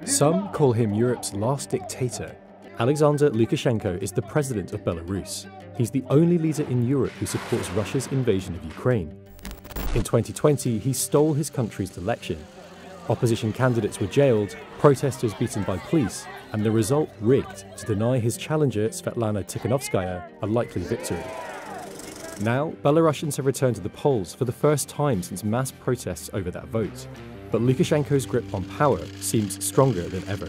Some call him Europe's last dictator. Alexander Lukashenko is the president of Belarus. He's the only leader in Europe who supports Russia's invasion of Ukraine. In 2020, he stole his country's election. Opposition candidates were jailed, protesters beaten by police, and the result rigged to deny his challenger Svetlana Tikhanovskaya a likely victory. Now, Belarusians have returned to the polls for the first time since mass protests over that vote. But Lukashenko's grip on power seems stronger than ever.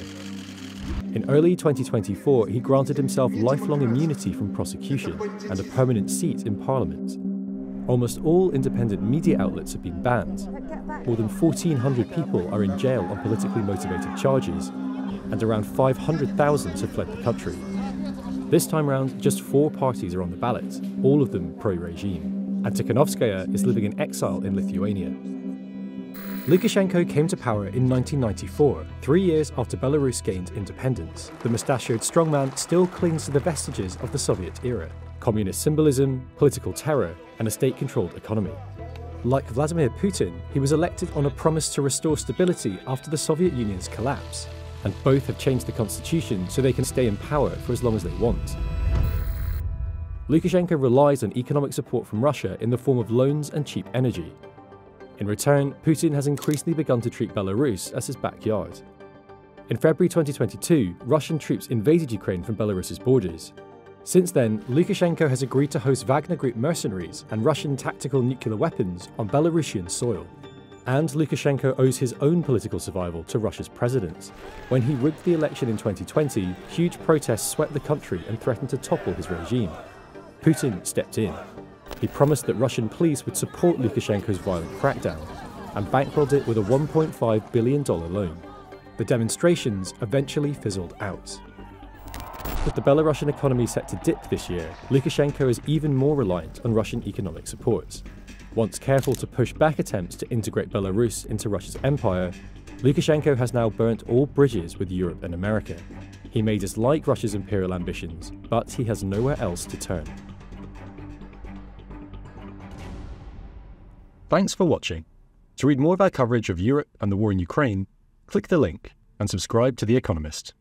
In early 2024, he granted himself lifelong immunity from prosecution and a permanent seat in parliament. Almost all independent media outlets have been banned. More than 1,400 people are in jail on politically motivated charges, and around 500,000 have fled the country. This time round, just 4 parties are on the ballot, all of them pro-regime, and Tikhanovskaya is living in exile in Lithuania. Lukashenko came to power in 1994, 3 years after Belarus gained independence. The mustachioed strongman still clings to the vestiges of the Soviet era: communist symbolism, political terror, and a state-controlled economy. Like Vladimir Putin, he was elected on a promise to restore stability after the Soviet Union's collapse, and both have changed the constitution so they can stay in power for as long as they want. Lukashenko relies on economic support from Russia in the form of loans and cheap energy. In return, Putin has increasingly begun to treat Belarus as his backyard. In February 2022, Russian troops invaded Ukraine from Belarus's borders. Since then, Lukashenko has agreed to host Wagner Group mercenaries and Russian tactical nuclear weapons on Belarusian soil. And Lukashenko owes his own political survival to Russia's president. When he rigged the election in 2020, huge protests swept the country and threatened to topple his regime. Putin stepped in. He promised that Russian police would support Lukashenko's violent crackdown, and bankrolled it with a $1.5 billion loan. The demonstrations eventually fizzled out. With the Belarusian economy set to dip this year, Lukashenko is even more reliant on Russian economic support. Once careful to push back attempts to integrate Belarus into Russia's empire, Lukashenko has now burnt all bridges with Europe and America. He may dislike Russia's imperial ambitions, but he has nowhere else to turn. Thanks for watching. To read more of our coverage of Europe and the war in Ukraine, click the link and subscribe to The Economist.